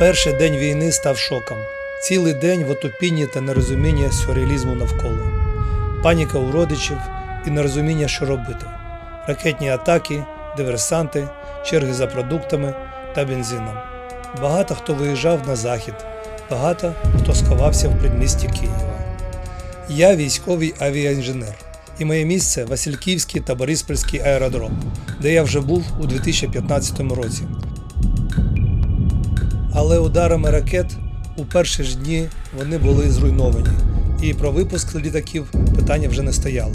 Перший день війни став шоком. Цілий день в отупінні та нерозуміння сюрреалізму навколо. Паніка у родичів і нерозуміння, що робити. Ракетні атаки, диверсанти, черги за продуктами та бензином. Багато хто виїжджав на захід, багато хто сховався в предмісті Києва. Я військовий авіаінженер, і моє місце – Васильківський та Бориспільський аеродром, де я вже був у 2015 році. Але ударами ракет у перші ж дні вони були зруйновані, і про випуск літаків питання вже не стояло.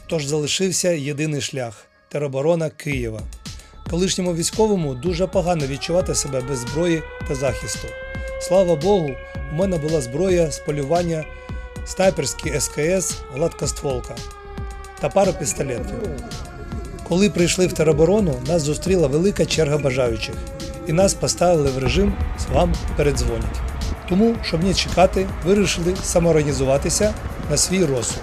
Тож залишився єдиний шлях – тероборона Києва. Колишньому військовому дуже погано відчувати себе без зброї та захисту. Слава Богу, у мене була зброя з полювання, снайперський СКС гладкостволка та пара пістолетів. Коли прийшли в тероборону, нас зустріла велика черга бажаючих, і нас поставили в режим «Вам передзвонять». Тому, щоб не чекати, вирішили самоорганізуватися на свій розсуд.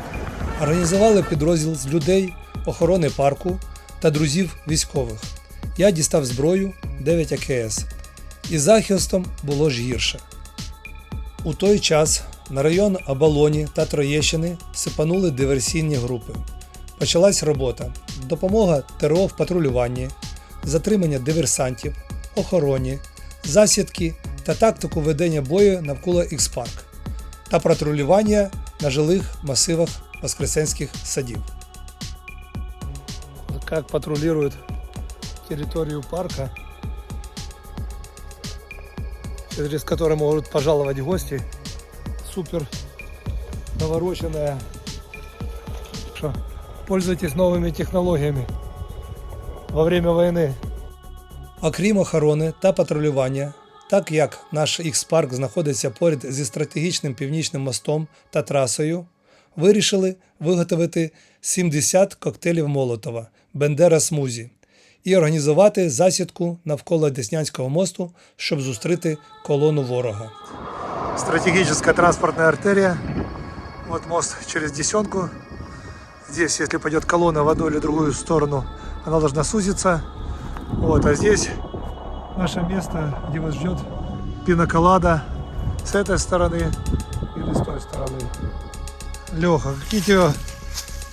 Організували підрозділ з людей, охорони парку та друзів військових. Я дістав зброю 9 АКС. Із захистом було ж гірше. У той час на район Оболоні та Троєщини сипанули диверсійні групи. Почалась робота. Допомога ТРО в патрулюванні, затримання диверсантів, охороні, засідки та тактику ведення бою навколо Х-парк та патрулювання на жилих масивах Воскресенських садів. Як патрулюють територію парка, через который могут пожаловать гости. Супер навороченная. Что, пользуйтесь новыми технологиями во время війни. Окрім охорони та патрулювання, так як наш Х-парк знаходиться поряд зі стратегічним північним мостом та трасою, вирішили виготовити 70 коктейлів Молотова «Бендера Смузі» і організувати засідку навколо Деснянського мосту, щоб зустріти колону ворога. Стратегическая транспортная артерия. Вот мост через Десенку. Здесь, если пойдет колонна в одну или другую сторону, она должна сузиться. Вот, а здесь наше место, где вас ждет пиноколада с этой стороны или с той стороны. Леха, какие тебе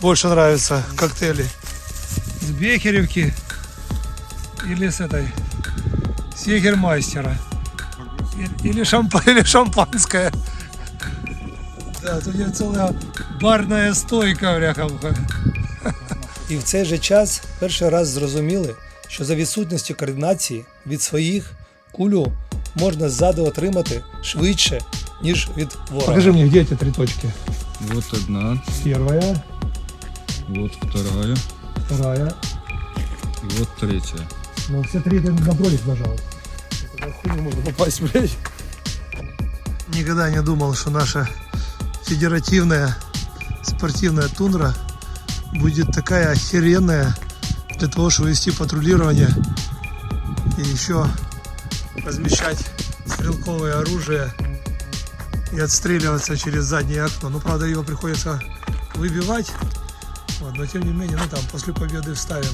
больше нравятся коктейли? С Бехеревки или с этой, с Егермайстера? Или шампанское? Да, тут є ціла барна стойка, бляха-муха. І в цей же час перший раз зрозуміли, що за відсутністю координації від своїх кулю можна ззаду отримати швидше, ніж від ворога. Покажи мені, де ці три точки? Вот одна. Первая. Вот вторая. Вторая. И вот третья. Ну, все три ты на бролик нажал. Хуй не можно попасть, блядь. Никогда не думал, что наша федеративная спортивная тундра будет такая охеренная для того, чтобы вести патрулирование и еще размещать стрелковое оружие и отстреливаться через заднее окно. Ну, правда, его приходится выбивать, вот, но тем не менее, ну там после победы вставим.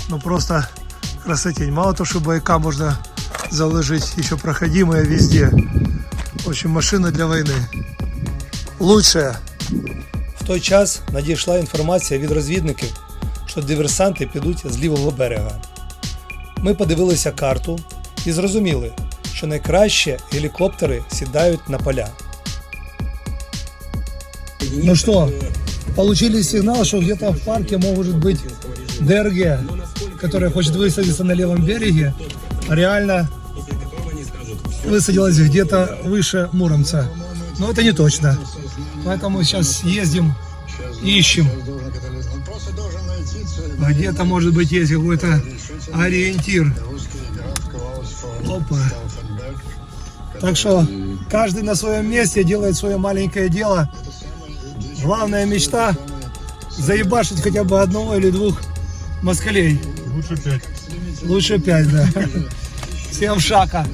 Ну просто красотень. Мало того, что бойка можно заложить, еще проходимая везде. В общем, машина для войны. Лучшая. В той час надійшла інформація від розвідників, що диверсанти підуть з лівого берега. Ми подивилися карту і зрозуміли, що найкраще гелікоптери сідають на поля. Ну что, получили сигнал, что где-то в парке может быть ДРГ, которая хочет высадиться на левом береге, а реально высадилась где-то выше Муромца. Но это не точно. Поэтому сейчас ездим, ищем. Где-то, может быть, есть какой-то ориентир. Опа. Так что каждый на своем месте делает свое маленькое дело. Главная мечта – заебашить хотя бы одного или двух москалей. Лучше 5. Лучше 5, да. Всем шака.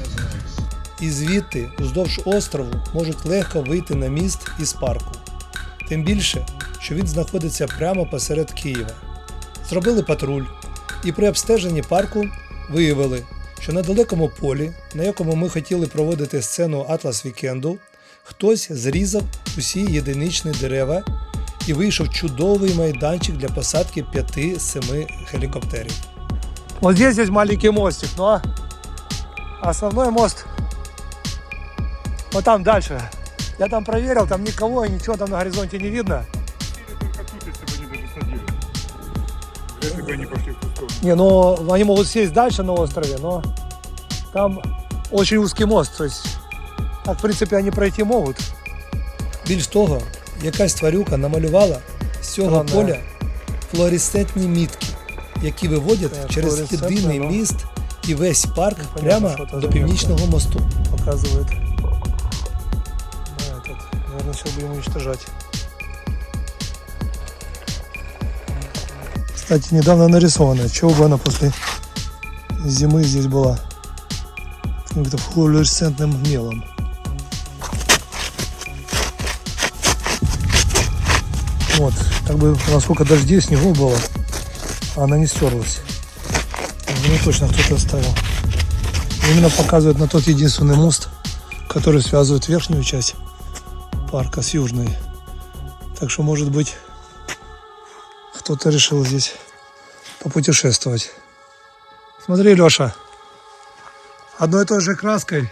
І звідти, уздовж острову, можуть легко вийти на міст із парку. Тим більше, що він знаходиться прямо посеред Києва. Зробили патруль і при обстеженні парку виявили, що на далекому полі, на якому ми хотіли проводити сцену Атлас Вікенду, хтось зрізав усі єдиничні дерева і вийшов чудовий майданчик для посадки 5-7 гелікоптерів. Вот здесь есть маленький мостик, но основной мост вот там дальше. Я там проверил, там никого и ничего там на горизонте не видно. Только тут, если бы они даже садили. Если бы они пошли в ту сторону. Не, ну они могут сесть дальше на острове, но там очень узкий мост, то есть так, в принципі, вони пройти можуть. Більш того, якась тварюка намалювала з цього поля флуоресцентні мітки, які виводять через єдиний міст і весь парк прямо до північного мосту. Показує. Наверное, сейчас будем уничтожать. Кстати, недавно нарисована. Чего бы она после зимы здесь была? Каким-то флуоресцентным мелом. Вот, как бы насколько дождей, снегу было, а она не стерлась. Думаю, точно кто-то оставил. Именно показывает на тот единственный мост, который связывает верхнюю часть парка с южной. Так что, может быть, кто-то решил здесь попутешествовать. Смотри, Леша, одной и той же краской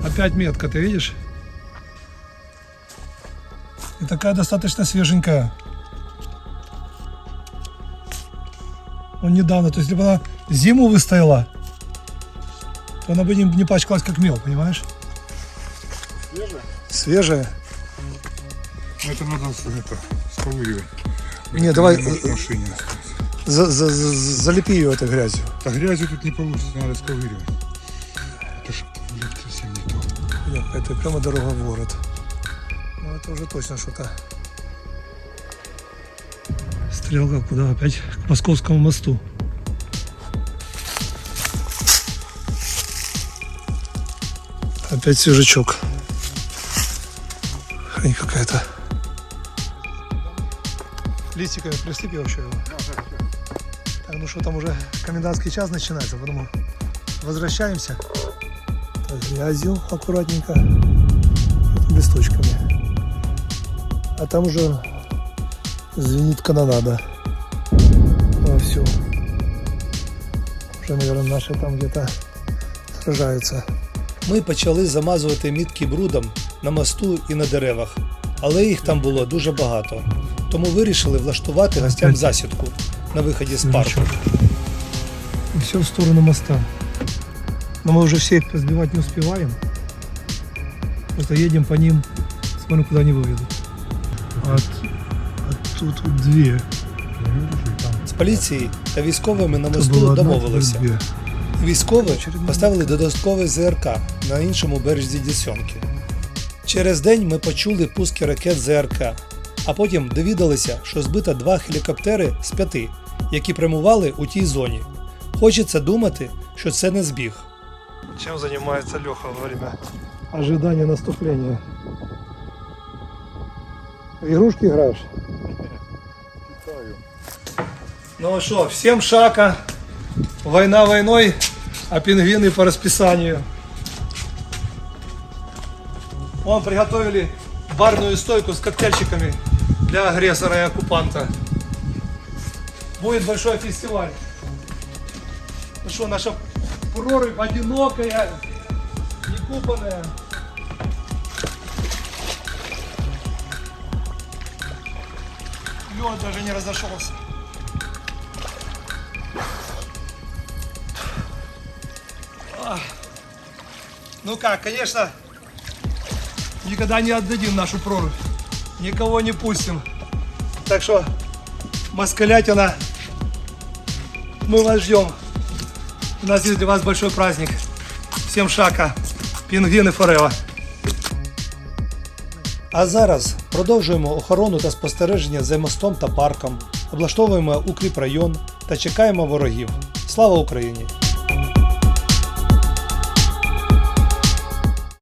опять метка, ты видишь? И такая достаточно свеженькая. Он недавно, то есть если бы она зиму выстояла, то она бы не пачкалась как мел, понимаешь? Свежая? Свежая. Ну, это надо сковыривать. Не, давай В машине. залепи ее этой грязью. А грязью тут не получится, надо сковыривать. Это ж, блядь, совсем не то. Нет, это прямо дорога в город. Ну это уже точно что-то. Стрелка куда? Опять к Московскому мосту. Опять свежачок. Хрень какая-то. Листиками присыпь вообще его. Так, ну что, там уже комендантский час начинается, поэтому возвращаемся. Так, грязью аккуратненько. И листочками. А там уже звенит канонада. Вовсю. Уже, наверное, наши там где-то сражаются. Ми почали замазувати мітки брудом на мосту і на деревах, але їх там було дуже багато. Тому вирішили влаштувати гостям засідку на виході з парку. И все в сторону моста. Но мы уже все их сбивать не успеваем. Просто едем по ним, смотрим, куда они выведут. А тут вот две. З поліцією та військовими на мосту домовилися. Військові поставили додатковий ЗРК на іншому березі Десенки. Через день ми почули пуски ракет ЗРК, а потім довідалися, що збито 2 гелікоптери з 5, які прямували у тій зоні. Хочеться думати, що це не збіг. Чим займається Леха во время ожидания наступления? В игрушки играешь? Ну что, всем шака. Война войной, а пингвины по расписанию. Вон приготовили барную стойку с коктейльчиками для агрессора и оккупанта. Будет большой фестиваль. Ну что, наша прорубь одинокая, некупанная. Лед даже не разошелся. Ну как, конечно, никогда не отдадим нашу прорубь. Никого не пустим. Так что, москалятина, мы вас ждем. У нас есть для вас большой праздник. Всем шака. Пінгвіни forever. А зараз продовжуємо охорону та спостереження за мостом та парком, облаштовуємо укріпрайон та чекаємо ворогів. Слава Україні!